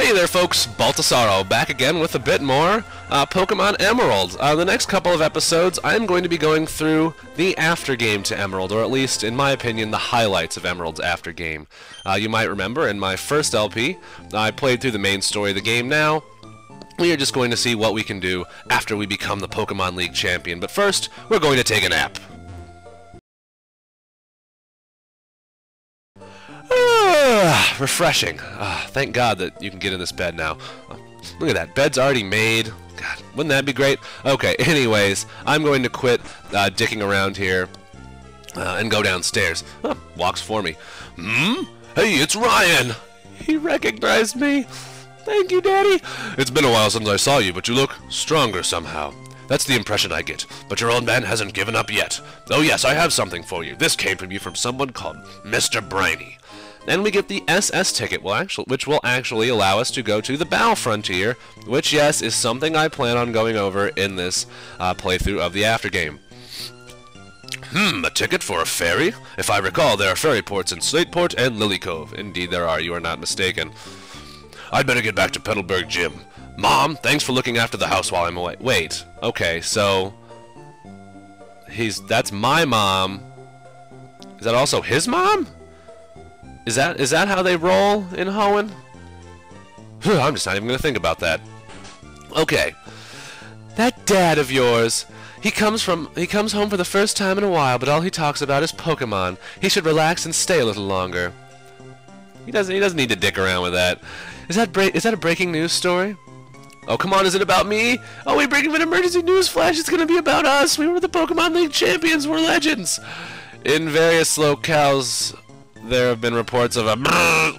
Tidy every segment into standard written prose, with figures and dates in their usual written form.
Hey there folks, Baltasaro back again with a bit more Pokemon Emerald. The next couple of episodes I'm going to be going through the aftergame to Emerald, or at least, in my opinion, the highlights of Emerald's aftergame. You might remember in my first LP, I played through the main story of the game. Now, we are just going to see what we can do after we become the Pokemon League champion. But first, we're going to take a nap. Refreshing. Thank God that you can get in this bed now. Look at that. Bed's already made. God, wouldn't that be great? Okay, anyways, I'm going to quit dicking around here and go downstairs. Walks for me. Hey, it's Ryan! He recognized me. Thank you, Daddy. It's been a while since I saw you, but you look stronger somehow. That's the impression I get. But your old man hasn't given up yet. Oh yes, I have something for you. This came from you from someone called Mr. Briny. Then we get the SS ticket, which will actually allow us to go to the Bow Frontier, which, yes, is something I plan on going over in this playthrough of the aftergame. A ticket for a ferry? If I recall, there are ferry ports in Slateport and Lily Cove. Indeed there are, you are not mistaken. I'd better get back to Petalburg Gym. Mom, thanks for looking after the house while I'm away. Wait, okay, so... that's my mom. Is that also his mom? Is that how they roll in Hoenn? I'm just not even gonna think about that. Okay. That dad of yours, he comes home for the first time in a while, but all he talks about is Pokemon. He should relax and stay a little longer. He doesn't need to dick around with that. Is that a breaking news story? Oh, come on, is it about me? Oh, we bring him an emergency news flash. It's gonna be about us. We were the Pokemon League champions. We're legends. In various locales, there have been reports of a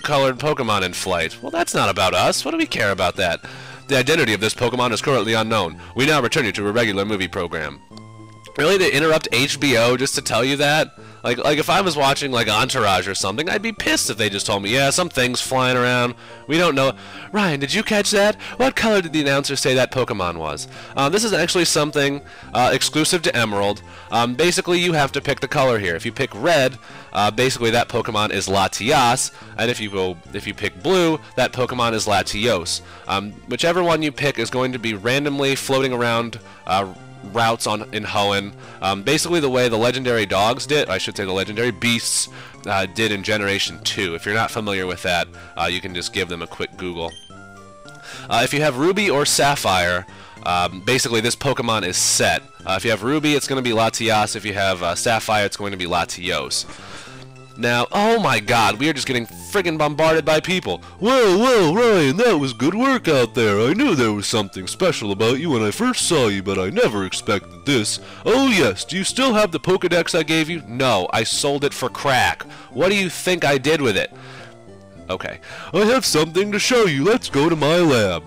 colored Pokemon in flight. Well, that's not about us. What do we care about that? The identity of this Pokemon is currently unknown. We now return you to a regular movie program. Really, to interrupt HBO just to tell you that? Like if I was watching like Entourage or something, I'd be pissed if they just told me, yeah, some thing's flying around. We don't know. Ryan, did you catch that? What color did the announcer say that Pokemon was? This is actually something exclusive to Emerald. Basically, you have to pick the color here. If you pick red, basically that Pokemon is Latias, and if you pick blue, that Pokemon is Latios. Whichever one you pick is going to be randomly floating around routes in Hoenn. Basically the way the legendary dogs did, I should say the legendary beasts did in Generation 2. If you're not familiar with that, you can just give them a quick Google. If you have Ruby or Sapphire, basically this Pokemon is set. If you have Ruby, it's going to be Latias. If you have Sapphire, it's going to be Latios. Now, oh my god, we are just getting friggin' bombarded by people. Whoa, Ryan, that was good work out there. I knew there was something special about you when I first saw you, but I never expected this. Oh yes, do you still have the Pokedex I gave you? No, I sold it for crack. What do you think I did with it? Okay, I have something to show you. Let's go to my lab.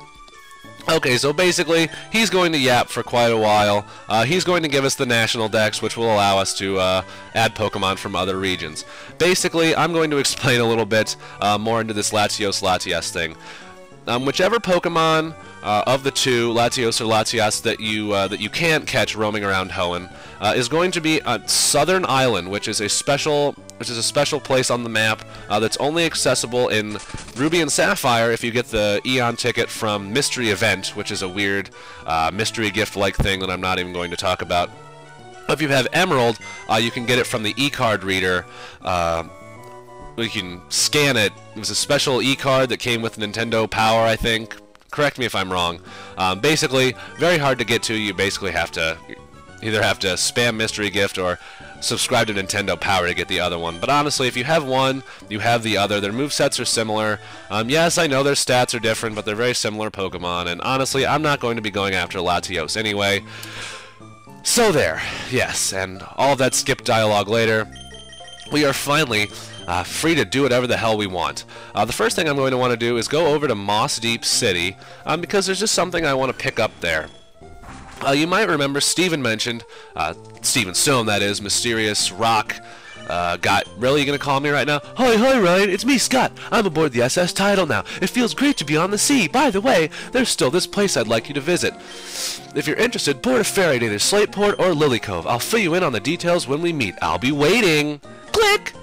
Okay, so basically, he's going to yap for quite a while. He's going to give us the national dex, which will allow us to add Pokemon from other regions. Basically, I'm going to explain a little bit more into this Latios-Latias thing. Whichever Pokemon of the two, Latios or Latias, that you can't catch roaming around Hoenn, is going to be a Southern Island, which is a special place on the map that's only accessible in Ruby and Sapphire if you get the Eon ticket from Mystery Event, which is a weird mystery gift-like thing that I'm not even going to talk about. If you have Emerald, you can get it from the e-card reader. You can scan it. It was a special e-card that came with Nintendo Power, I think. Correct me if I'm wrong. Basically, very hard to get to. You basically either have to spam Mystery Gift or subscribe to Nintendo Power to get the other one. But honestly, if you have one, you have the other. Their movesets are similar. Yes, I know their stats are different, but they're very similar Pokemon. And honestly, I'm not going to be going after Latios anyway. So there. Yes, and all of that skipped dialogue later. We are finally free to do whatever the hell we want. The first thing I'm going to want to do is go over to Moss Deep City, because there's just something I want to pick up there. You might remember Steven mentioned, Steven Stone, that is, mysterious rock guy. Really, you gonna call me right now? Hi, Ryan, it's me, Scott. I'm aboard the SS Tidal now. It feels great to be on the sea. By the way, there's still this place I'd like you to visit. If you're interested, board a ferry to either Slateport or Lily Cove. I'll fill you in on the details when we meet. I'll be waiting. Click!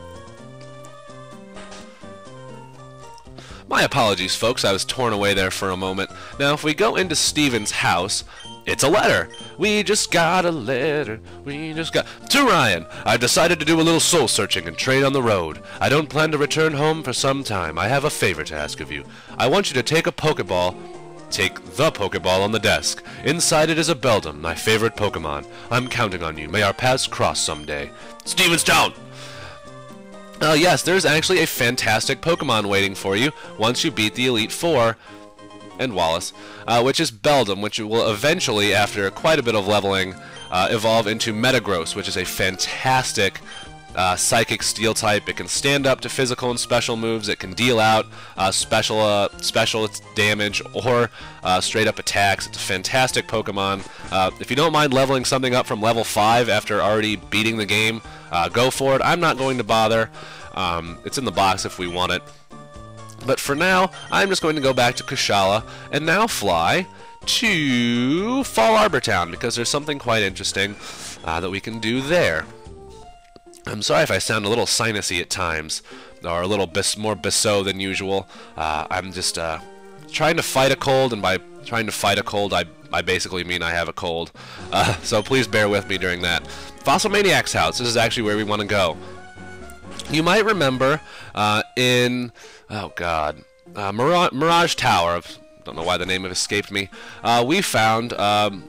My apologies, folks. I was torn away there for a moment. Now, if we go into Steven's house, it's a letter. We just got a letter. We just got... To Ryan, I've decided to do a little soul-searching and trade on the road. I don't plan to return home for some time. I have a favor to ask of you. I want you to take a Pokeball. Take the Pokeball on the desk. Inside it is a Beldum, my favorite Pokemon. I'm counting on you. May our paths cross someday. Stevenstown! Yes, there's actually a fantastic Pokemon waiting for you once you beat the Elite Four and Wallace, which is Beldum, which will eventually, after quite a bit of leveling, evolve into Metagross, which is a fantastic Psychic Steel type. It can stand up to physical and special moves. It can deal out special damage or straight up attacks. It's a fantastic Pokemon. If you don't mind leveling something up from level 5 after already beating the game, go for it. I'm not going to bother. It's in the box if we want it. But for now, I'm just going to go back to Kushala and now fly to Fall Arbor Town because there's something quite interesting that we can do there. I'm sorry if I sound a little sinusy at times, or a little more Bissot than usual. I'm just trying to fight a cold, and by trying to fight a cold, I basically mean I have a cold. So please bear with me during that. Fossil Maniac's house. This is actually where we want to go. You might remember in... Oh, God. Mirage Tower. Don't know why the name escaped me. We found,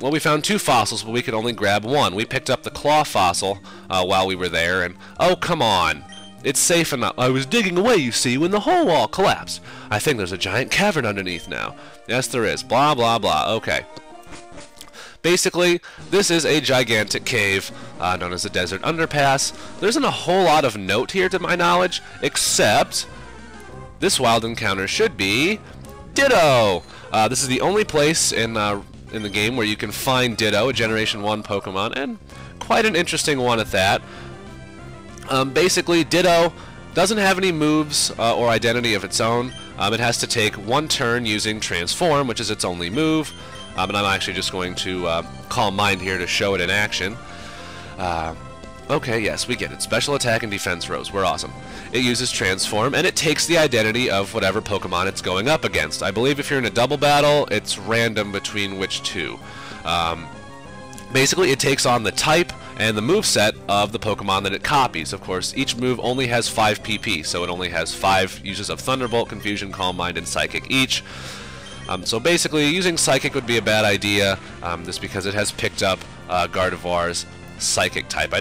we found 2 fossils, but we could only grab 1. We picked up the claw fossil while we were there, and oh, come on. It's safe enough. I was digging away, you see, when the whole wall collapsed. I think there's a giant cavern underneath now. Yes, there is. Blah, blah, blah. Okay. Basically, this is a gigantic cave known as the Desert Underpass. There isn't a whole lot of note here, to my knowledge, except this wild encounter should be... Ditto! This is the only place in the game where you can find Ditto, a Generation 1 Pokemon, and quite an interesting one at that. Basically, Ditto doesn't have any moves or identity of its own. It has to take 1 turn using Transform, which is its only move. And I'm actually just going to call Mind here to show it in action. Okay, yes, we get it. Special attack and defense rows. We're awesome. It uses Transform, and it takes the identity of whatever Pokemon it's going up against. I believe if you're in a double battle, it's random between which 2. Basically, it takes on the type and the moveset of the Pokemon that it copies. Of course, each move only has 5 PP, so it only has 5 uses of Thunderbolt, Confusion, Calm Mind, and Psychic each. So basically, using Psychic would be a bad idea, just because it has picked up Gardevoir's Psychic type.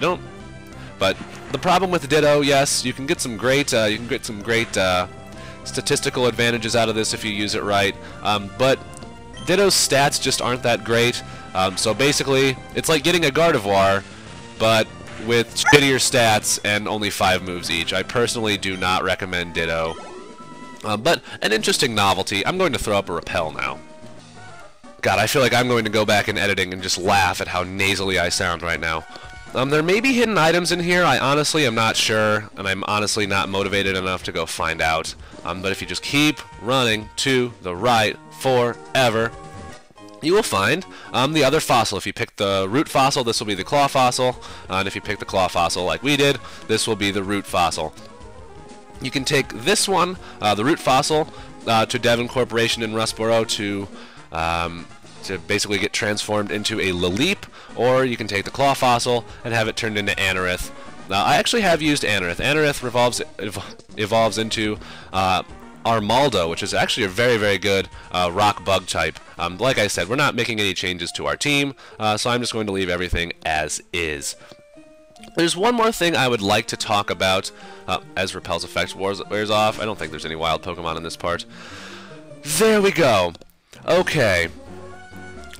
But the problem with Ditto, yes, you can get some great, statistical advantages out of this if you use it right. But Ditto's stats just aren't that great. So basically, it's like getting a Gardevoir, but with shittier stats and only 5 moves each. I personally do not recommend Ditto. But an interesting novelty. I'm going to throw up a Repel now. God, I feel like I'm going to go back in editing and just laugh at how nasally I sound right now. There may be hidden items in here. I honestly am not sure, and I'm honestly not motivated enough to go find out. But if you just keep running to the right forever, you will find the other fossil. If you pick the root fossil, this will be the claw fossil. And if you pick the claw fossil like we did, this will be the root fossil. You can take this one, the root fossil, to Devon Corporation in Rustboro to basically get transformed into a Laleep, or you can take the claw fossil and have it turned into Anorith. Now, I actually have used Anorith. Anorith evolves into Armaldo, which is actually a very, very good rock bug type. Like I said, we're not making any changes to our team, so I'm just going to leave everything as is. There's one more thing I would like to talk about as Repel's effect wears off. I don't think there's any wild Pokemon in this part. There we go. Okay.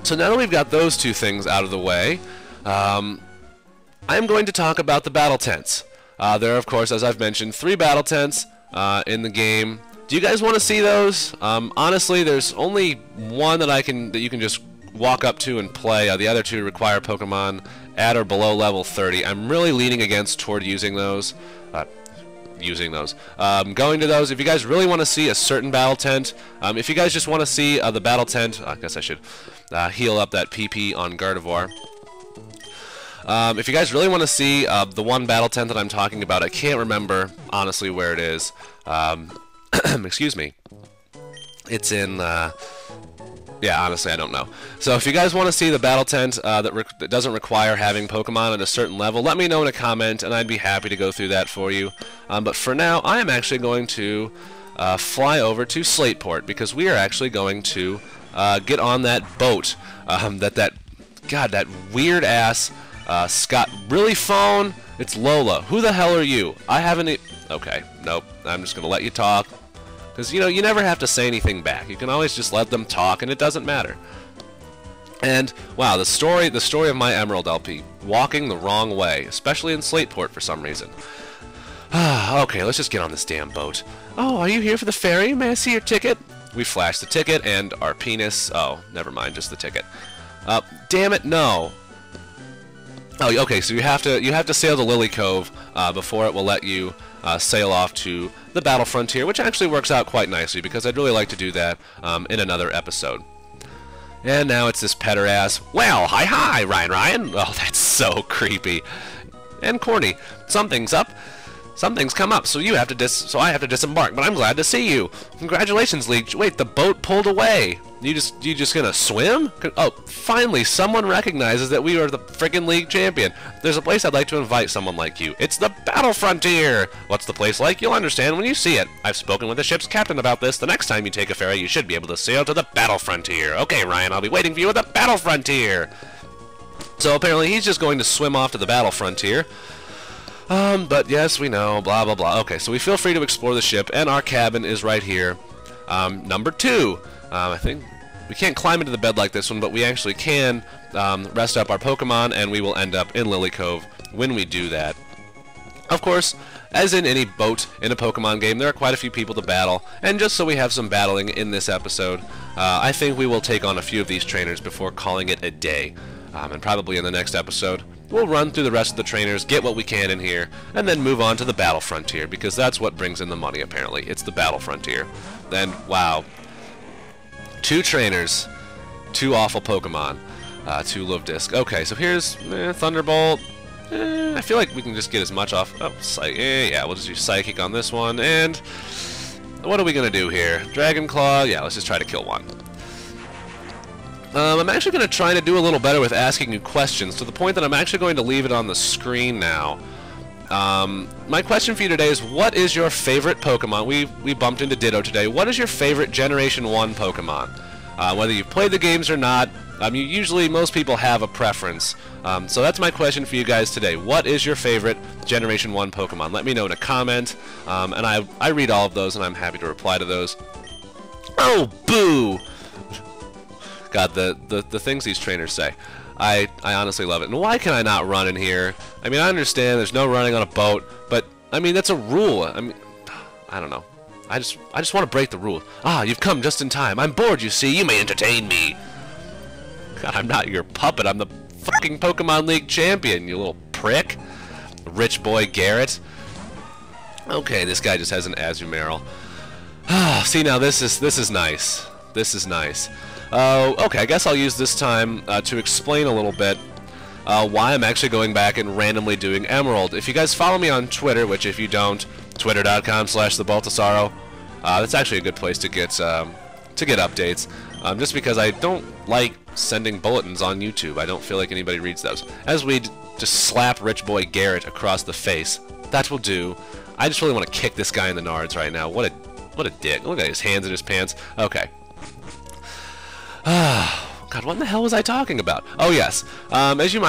So now that we've got those 2 things out of the way, I'm going to talk about the battle tents. There are, of course, as I've mentioned, 3 battle tents in the game. Do you guys want to see those? Honestly, there's only one that you can just walk up to and play. The other 2 require Pokemon at or below level 30. I'm really leaning toward using those. Going to those. If you guys really want to see a certain battle tent, if you guys just want to see the battle tent, I guess I should heal up that PP on Gardevoir. If you guys really want to see the one battle tent that I'm talking about, I can't remember honestly where it is. Excuse me. It's in, yeah, honestly, I don't know. So if you guys want to see the battle tent that doesn't require having Pokemon at a certain level, let me know in a comment, and I'd be happy to go through that for you. But for now, I am actually going to fly over to Slateport, because we are actually going to get on that boat that weird-ass Scott really phone. It's Lola. Who the hell are you? I haven't okay, nope. I'm just going to let you talk. Because, you know, you never have to say anything back. You can always just let them talk, and it doesn't matter. And, wow, the story of my Emerald LP. Walking the wrong way, especially in Slateport for some reason. Okay, let's just get on this damn boat. Oh, are you here for the ferry? May I see your ticket? We flash the ticket, and our penis... Oh, never mind, just the ticket. Damn it, no. Oh, okay, so you have to sail to Lily Cove before it will let you sail off to the Battle Frontier, which actually works out quite nicely because I'd really like to do that in another episode. And now it's this petter ass. Well, hi, Ryan. Oh, that's so creepy and corny. Something's up. Something's come up, so I have to disembark. But I'm glad to see you. Congratulations, League. Wait, the boat pulled away. You just gonna swim? Oh, finally, someone recognizes that we are the friggin' League champion. There's a place I'd like to invite someone like you. It's the Battle Frontier. What's the place like? You'll understand when you see it. I've spoken with the ship's captain about this. The next time you take a ferry, you should be able to sail to the Battle Frontier. Okay, Ryan, I'll be waiting for you at the Battle Frontier. So apparently, he's just going to swim off to the Battle Frontier. But yes, we know, blah, blah, blah. Okay, so we feel free to explore the ship, and our cabin is right here. Number 2. I think we can't climb into the bed like this one, but we actually can rest up our Pokemon, and we will end up in Lily Cove when we do that. Of course, as in any boat in a Pokemon game, there are quite a few people to battle, and just so we have some battling in this episode, I think we will take on a few of these trainers before calling it a day. And probably in the next episode, we'll run through the rest of the trainers, get what we can in here, and then move on to the Battle Frontier, because that's what brings in the money, apparently. It's the Battle Frontier. Then, wow. 2 trainers, 2 awful Pokemon, 2 Luvidisk. Okay, so here's Thunderbolt. I feel like we can just get as much off. Oh, yeah, we'll just use Psychic on this one. And what are we going to do here? Dragon Claw? Yeah, let's just try to kill one. I'm actually going to try to do a little better with asking you questions, to the point that I'm actually going to leave it on the screen now. My question for you today is, what is your favorite Pokemon? We bumped into Ditto today. What is your favorite Generation 1 Pokemon? Whether you've played the games or not, most people have a preference. So that's my question for you guys today. What is your favorite Generation 1 Pokemon? Let me know in a comment, and I read all of those, and I'm happy to reply to those. Oh, boo! God, the things these trainers say. I honestly love it. And why can I not run in here? I mean, I understand there's no running on a boat, but I mean, that's a rule. I mean, I don't know. I just want to break the rule. Ah, you've come just in time. I'm bored, you see. You may entertain me. God, I'm not your puppet. I'm the fucking Pokemon League champion, you little prick. Rich boy Garrett. Okay, this guy just has an Azumarill. Ah, see, now this is nice. This is nice. Okay, I guess I'll use this time to explain a little bit why I'm actually going back and randomly doing Emerald. If you guys follow me on Twitter, which if you don't, twitter.com/thebaltasaro, that's actually a good place to get updates. Just because I don't like sending bulletins on YouTube. I don't feel like anybody reads those. As we just slap Rich Boy Garrett across the face, that will do. I just really want to kick this guy in the nards right now. What a dick. Look at his hands in his pants. Okay. God, what in the hell was I talking about? Oh yes, if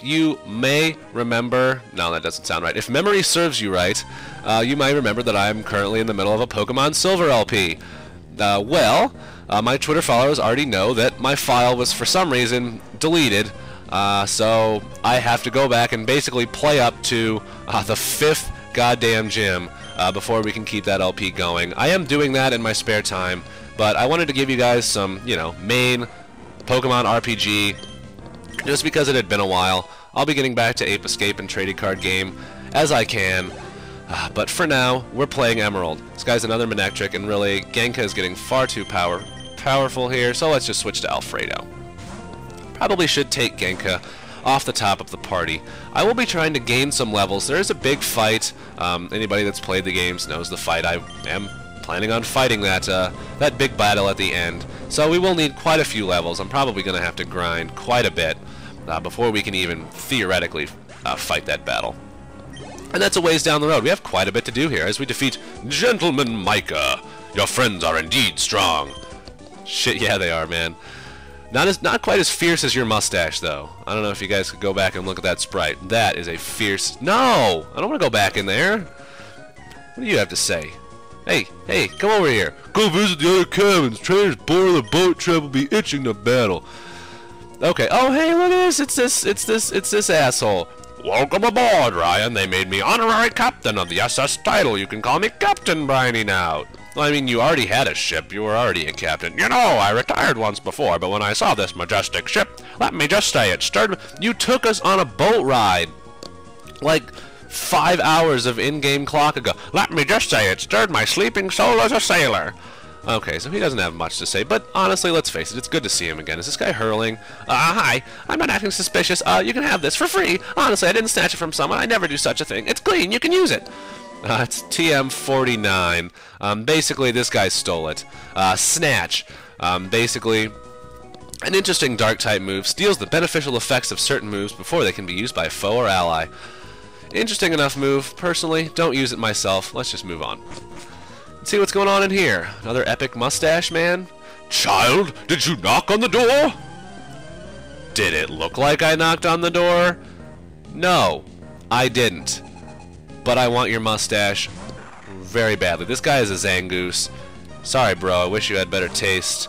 you may remember, no, that doesn't sound right. If memory serves you right, you might remember that I'm currently in the middle of a Pokemon Silver LP. My Twitter followers already know that my file was for some reason deleted, so I have to go back and basically play up to the 5th goddamn gym before we can keep that LP going. I am doing that in my spare time. But I wanted to give you guys some, main Pokemon RPG, just because it had been a while. I'll be getting back to Ape Escape and Trading Card Game as I can. But for now, we're playing Emerald. This guy's another Manectric, and really, Genka is getting far too powerful here, so let's just switch to Alfredo. Probably should take Genka off the top of the party. I will be trying to gain some levels. There is a big fight. Anybody that's played the games knows the fight I am planning on fighting that big battle at the end. So we will need quite a few levels. I'm probably going to have to grind quite a bit before we can even theoretically fight that battle. And that's a ways down the road. We have quite a bit to do here as we defeat Gentleman Micah. Your friends are indeed strong. Shit, yeah, they are, man. Not quite as fierce as your mustache, though. I don't know if you guys could go back and look at that sprite. That is a fierce... No! I don't want to go back in there. What do you have to say? Hey, come over here. Go visit the other cabins. Trainers board of the boat trip will be itching to battle. Okay. Oh, hey, look at this. It's this asshole. Welcome aboard, Ryan. They made me honorary captain of the SS title. You can call me Captain Briney now. Well, I mean, you already had a ship. You were already a captain. You know, I retired once before, but when I saw this majestic ship, let me just say it stirred... You took us on a boat ride. Like 5 hours of in-game clock ago. Let me just say it stirred my sleeping soul as a sailor. Okay, so he doesn't have much to say, but honestly, let's face it, it's good to see him again. Is this guy hurling? Hi, I'm not acting suspicious. You can have this for free. Honestly, I didn't snatch it from someone. I never do such a thing. It's clean. You can use it. It's TM49. Basically, this guy stole it. Snatch. Basically, an interesting Dark-type move. Steals the beneficial effects of certain moves before they can be used by a foe or ally. Interesting enough move. Personally, don't use it myself. Let's just move on. Let's see what's going on in here. Another epic mustache man? Child, did you knock on the door? Did it look like I knocked on the door? No, I didn't. But I want your mustache very badly. This guy is a Zangoose. Sorry, bro. I wish you had better taste.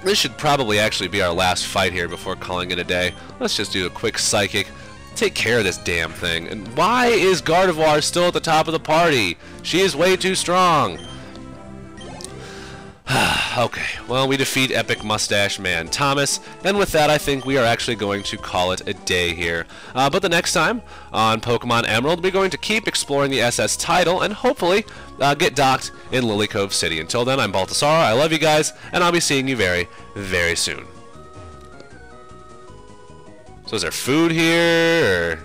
This should probably actually be our last fight here before calling it a day. Let's just do a quick psychic. Take care of this damn thing. And why is Gardevoir still at the top of the party? She is way too strong. Okay, well, we defeat Epic Mustache Man Thomas, and with that I think we are actually going to call it a day here. But the next time on Pokemon Emerald, we're going to keep exploring the SS title and hopefully get docked in Lily Cove City. Until then, I'm Baltasar, I love you guys, and I'll be seeing you very, very soon. So is there food here, or...